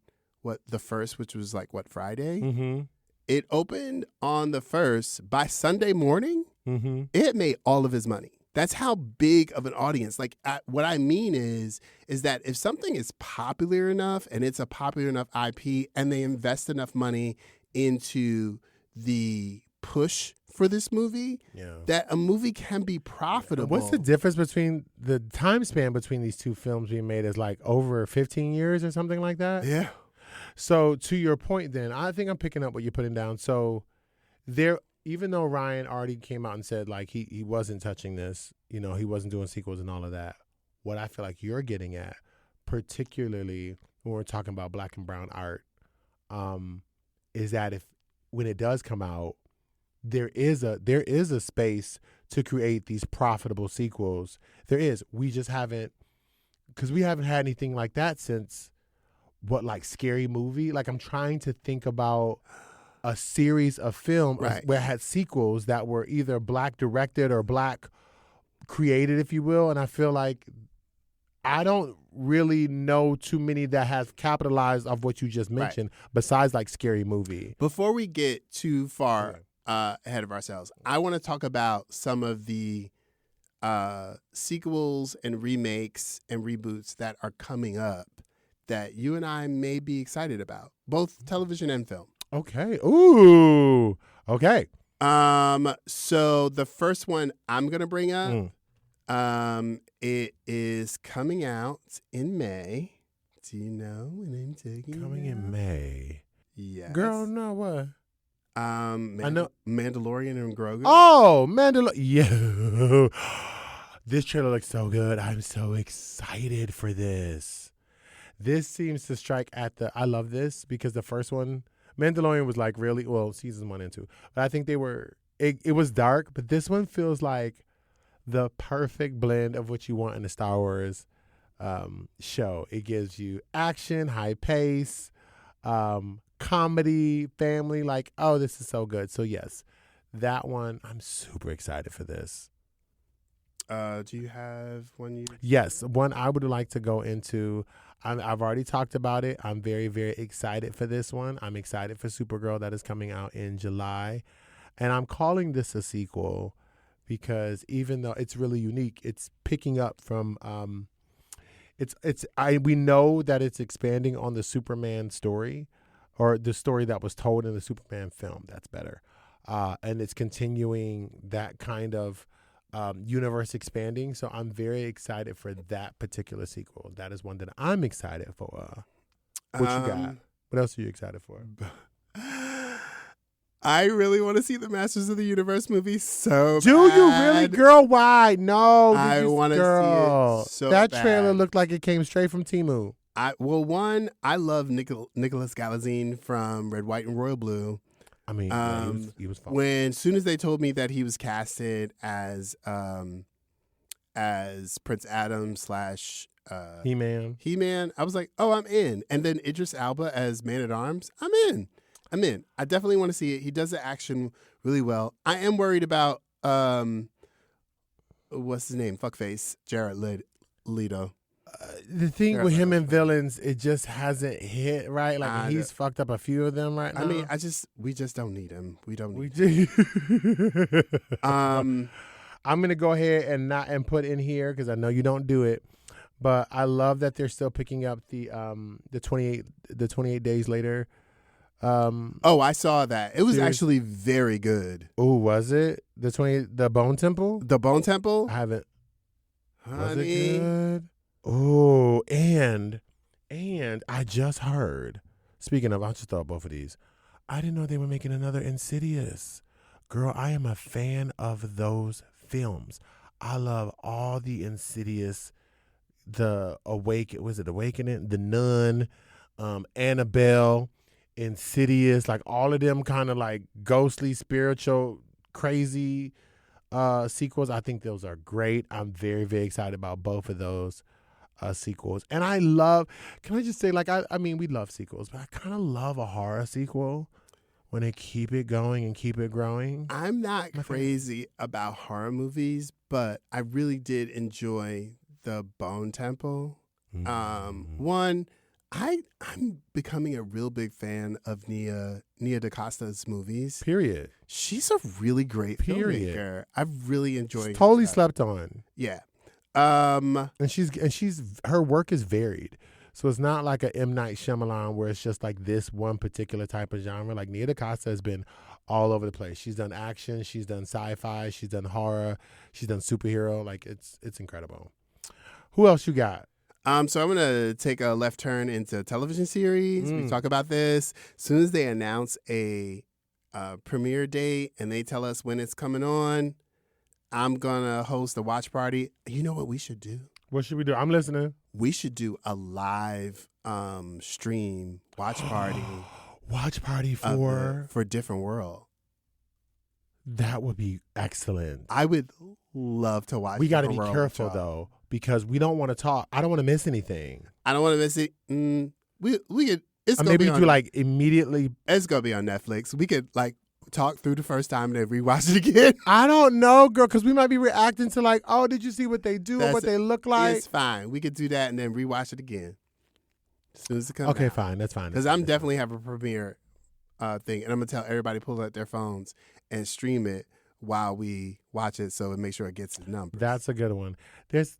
the first, which was like Friday. Mm-hmm. It opened on the first. By Sunday morning, it made all of his money. That's how big of an audience. Like what I mean is that if something is popular enough and it's a popular enough IP and they invest enough money into the push for this movie, that a movie can be profitable. What's the difference between the time span between these two films being made is like over 15 years or something like that? Yeah. So to your point then, I think I'm picking up what you're putting down. So even though Ryan already came out and said like he wasn't touching this, he wasn't doing sequels and all of that, what I feel like you're getting at, particularly when we're talking about black and brown art, is that when it does come out, there is a space to create these profitable sequels. There is. We just haven't, because we haven't had anything like that since Scary Movie. Like I'm trying to think about a series of film where it had sequels that were either black directed or black created, if you will. And I feel like I don't really know too many that have capitalized off what you just mentioned, besides like Scary Movie. Before we get too far ahead of ourselves, I want to talk about some of the sequels and remakes and reboots that are coming up that you and I may be excited about, both television and film. Okay. Ooh. Okay. So the first one I'm going to bring up, It is coming out in May. Do you know when I'm talking Coming about? in May. Yes. Girl, no, what? I know. Mandalorian and Grogu. Oh, Yeah. This trailer looks so good. I'm so excited for this. This seems to strike at I love this because the first one, Mandalorian, was like really, well, season 1 and 2. But I think it was dark, but this one feels like the perfect blend of what you want in a Star Wars show. It gives you action, high pace, comedy, family. Like, oh, this is so good. So yes, that one, I'm super excited for this. Do you have one you? Yes, one I would like to go into. I've already talked about it. I'm very, very excited for this one. I'm excited for Supergirl that is coming out in July. And I'm calling this a sequel because even though it's really unique, it's picking up from we know that it's expanding on the Superman story, or the story that was told in the Superman film. That's better. And it's continuing that kind of universe expanding. So I'm very excited for that particular sequel. That is one that I'm excited for. What you got? What else are you excited for? I really want to see the Masters of the Universe movie so Do bad. you really, girl? Why? No. I want to see it so That bad. trailer looked like it came straight from Temu. I love Nicholas Galazine from Red, White, and Royal Blue. I mean, he was fun. Soon as they told me that he was casted as Prince Adam / He-Man, I was like, oh, I'm in. And then Idris Elba as Man-at-Arms, I'm in. I definitely want to see it. He does the action really well. I am worried about what's his name? Fuckface Jared Leto. The thing with him and villains, it just hasn't hit right. Like he's fucked up a few of them right now. I mean, we just don't need him. We don't need him. I'm gonna go ahead and put in here because I know you don't do it, but I love that they're still picking up the 28 days later. I saw that. It was actually very good. Oh, was it the Bone Temple? The Bone Temple? I haven't. Honey. Was it good? Oh, and I just heard. Speaking of, I'll just throw out both of these. I didn't know they were making another Insidious. Girl, I am a fan of those films. I love all the Insidious. Awakening, The Nun, Annabelle, Insidious, like all of them kind of like ghostly, spiritual, crazy sequels. I think those are great. I'm very, very excited about both of those sequels. And can I just say, like, I mean, we love sequels, but I kind of love a horror sequel when they keep it going and keep it growing. I'm not crazy about horror movies, but I really did enjoy the Bone Temple. I'm becoming a real big fan of Nia DaCosta's movies. Period. She's a really great filmmaker. I've really enjoyed. She's totally slept on. Yeah. And her work is varied. So it's not like a M. Night Shyamalan where it's just like this one particular type of genre. Like Nia DaCosta has been all over the place. She's done action, she's done sci-fi, she's done horror, she's done superhero. Like it's incredible. Who else you got? So I'm gonna take a left turn into television series. We talk about this as soon as they announce a premiere date and they tell us when it's coming on. I'm gonna host a watch party. You know what we should do? What should we do? I'm listening. We should do a live stream watch party. Watch party for Different World. That would be excellent. I would love to watch. We got to be careful though, because we don't want to talk. I don't want to miss anything. I don't want to miss it. We could. It's gonna maybe be we do like immediately. It's gonna be on Netflix. We could like talk through the first time and then rewatch it again. I don't know, girl, because we might be reacting to like, oh, did you see what they do or what they look like? It's fine. We could do that and then rewatch it again as soon as it comes. Okay, out. Fine. That's fine. Because I'm definitely have a premiere thing, and I'm gonna tell everybody pull out their phones and stream it while we watch it, so it make sure it gets the numbers. That's a good one. There's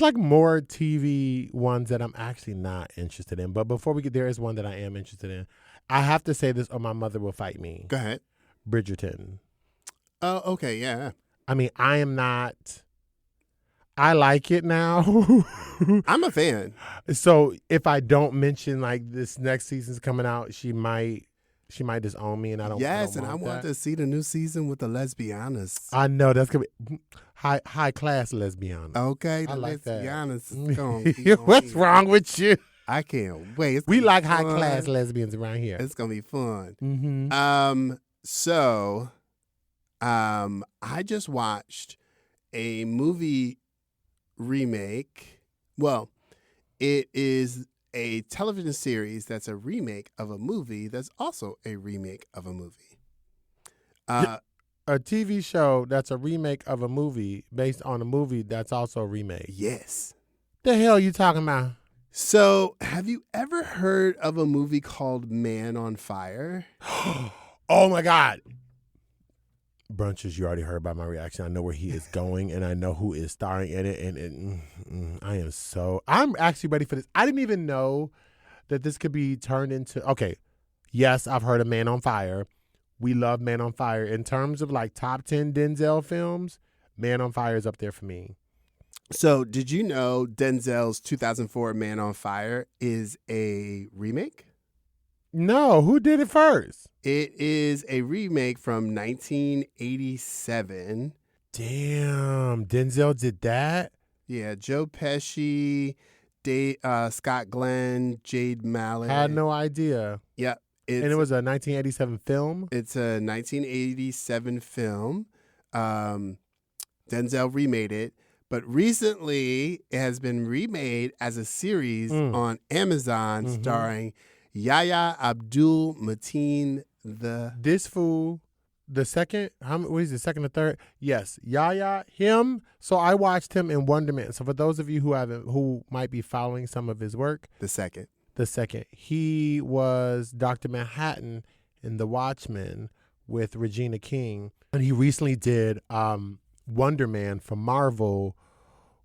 like more TV ones that I'm actually not interested in. But before we get there is one that I am interested in. I have to say this or my mother will fight me. Go ahead. Bridgerton. Oh, okay, yeah. I mean, I am not. I like it now. I'm a fan. So if I don't mention like this next season's coming out, she might disown me, and I don't. Yes, I don't and I want that. to see the new season with the lesbianas. I know that's gonna be high class lesbian. Okay, I the like that. lesbianas is gonna be on What's here. wrong with you? I can't wait. It's We gonna like be high fun. class lesbians around here. It's gonna be fun. Mm-hmm. So, I just watched a movie remake. Well, it is a television series that's a remake of a movie that's also a remake of a movie. A TV show that's a remake of a movie based on a movie that's also a remake. Yes. The hell you talking about? So, have you ever heard of a movie called Man on Fire? Oh my God. Brunches, you already heard about my reaction. I know where he is going, and I know who is starring in it. And I'm actually ready for this. I didn't even know that this could be turned into. Okay, yes, I've heard of Man on Fire. We love Man on Fire. In terms of like top 10 Denzel films, Man on Fire is up there for me. So, did you know Denzel's 2004 Man on Fire is a remake? No, who did it first? It is a remake from 1987. Damn, Denzel did that? Yeah, Joe Pesci, Scott Glenn, Jade Mallet. I had no idea. Yep. And it was a 1987 film? It's a 1987 film. Denzel remade it. But recently, it has been remade as a series on Amazon starring Yahya Abdul-Mateen. This fool, the second, what is it, second or third? Yes, Yahya, him. So I watched him in Wonder Man. So for those of you who might be following some of his work. The second. He was Dr. Manhattan in The Watchmen with Regina King. And he recently did Wonder Man for Marvel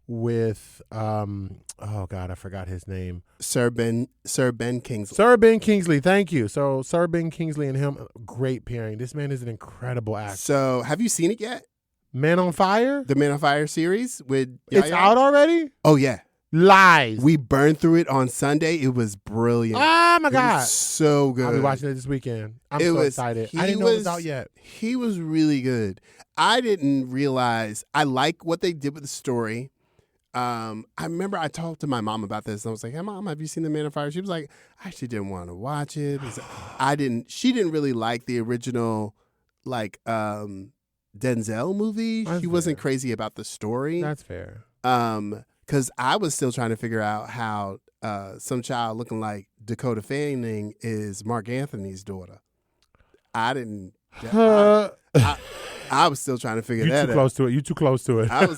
with oh God, I forgot his name. Sir Ben Kingsley. Sir Ben Kingsley, thank you. So Sir Ben Kingsley and him, great pairing. This man is an incredible actor. So have you seen it yet? Man on Fire? The Man on Fire series with Yahya? It's out already? Oh yeah. Lies. We burned through it on Sunday. It was brilliant. Oh my It God. was so good. I'll be watching it this weekend. I'm so excited. I didn't know it was out yet. He was really good. I didn't realize I like what they did with the story. I remember I talked to my mom about this, and I was like, "Hey, Mom, have you seen The Man on Fire?" She was like, "I actually didn't want to watch it." I didn't. She didn't really like the original, like Denzel movie. That's she wasn't fair. crazy about the story. That's fair. Because I was still trying to figure out how some child looking like Dakota Fanning is Mark Anthony's daughter. I didn't. I was still trying to figure that out. You too close to it. I was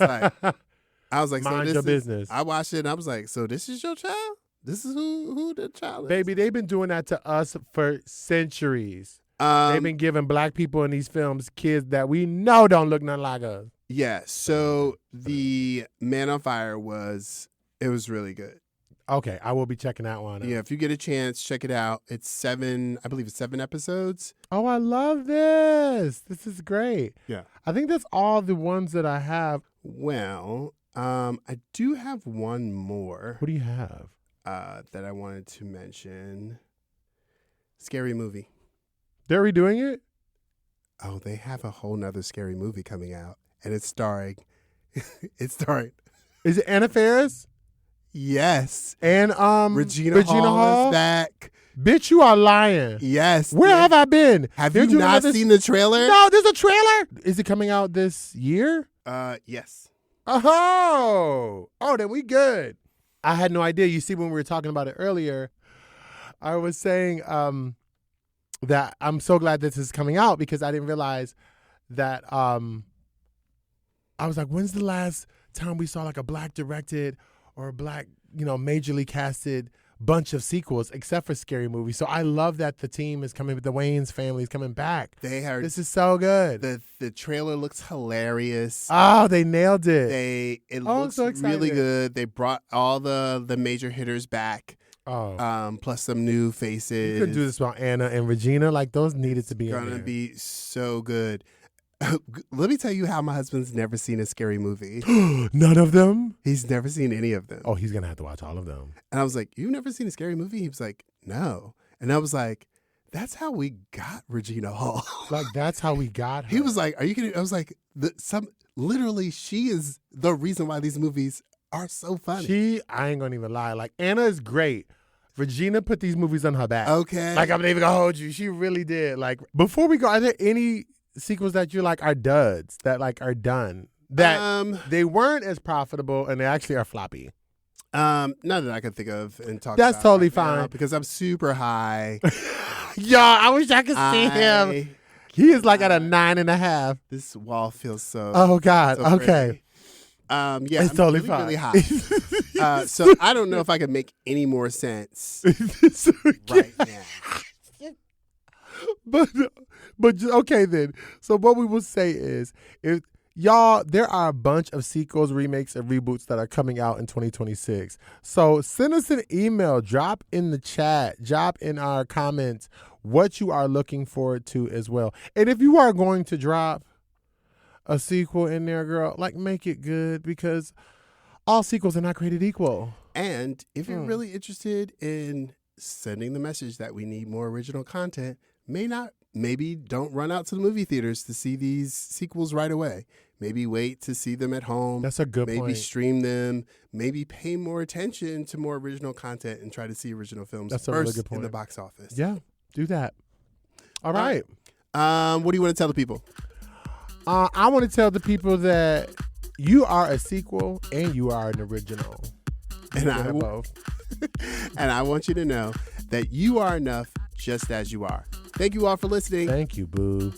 like, Mind so your business. I watched it and I was like, so this is your child? This is who the child is? Baby, they've been doing that to us for centuries. They've been giving black people in these films kids that we know don't look nothing like us. Yeah. So the Man on Fire was really good. Okay, I will be checking that one out. Yeah, if you get a chance, check it out. It's 7 episodes. Oh, I love this. This is great. Yeah. I think that's all the ones that I have. Well, I do have one more. What do you have? That I wanted to mention. Scary Movie. They're redoing it? Oh, they have a whole nother Scary Movie coming out, and it's starring. Is it Anna Faris? Yes. And Regina Hall is back. Bitch, you are lying. Yes. Where have I been? Have you not seen the trailer? No, there's a trailer. Is it coming out this year? Yes. Oh, then we good. I had no idea. You see, when we were talking about it earlier, I was saying that I'm so glad this is coming out because I didn't realize that I was like, when's the last time we saw like a black directed or a black, majorly casted bunch of sequels except for Scary Movie. So I love that the team is coming, the Wayans family is coming back. This is so good. The trailer looks hilarious. Oh, they nailed it. It looks so really good. They brought all the major hitters back. Oh. Plus some new faces. You could do this about Anna and Regina. Like, those needed to be in there. It's gonna be so good. Let me tell you how my husband's never seen a scary movie. None of them? He's never seen any of them. Oh, he's going to have to watch all of them. And I was like, you've never seen a scary movie? He was like, no. And I was like, that's how we got Regina Hall. Like, that's how we got her. He was like, are you kidding? I was like, literally, she is the reason why these movies are so funny. I ain't going to even lie. Like, Anna is great. Regina put these movies on her back. Okay. Like, I'm not even going to hold you. She really did. Like, before we go, are there any sequels that you like are duds, that like are done? That they weren't as profitable and they actually are floppy? None that I can think of and talk That's about totally right now fine. because I'm super high. Y'all, I wish I could see him. He is like at a 9.5. This wall feels so. Oh God. so Okay. pretty. Yeah, It's I'm totally really, fine. really high. So I don't know if I can make any more sense right now. But okay then. So what we will say is, if y'all, there are a bunch of sequels, remakes, and reboots that are coming out in 2026. So send us an email, drop in the chat, drop in our comments what you are looking forward to as well. And if you are going to drop a sequel in there, girl, like make it good, because all sequels are not created equal. And if you're really interested in sending the message that we need more original content, maybe don't run out to the movie theaters to see these sequels right away. Maybe wait to see them at home. That's a good point. Maybe stream them. Maybe pay more attention to more original content and try to see original films That's a first really good point. in the box office. Yeah, do that. All right. What do you want to tell the people? I want to tell the people that you are a sequel and you are an original. And both. And I want you to know that you are enough just as you are. Thank you all for listening. Thank you, boo.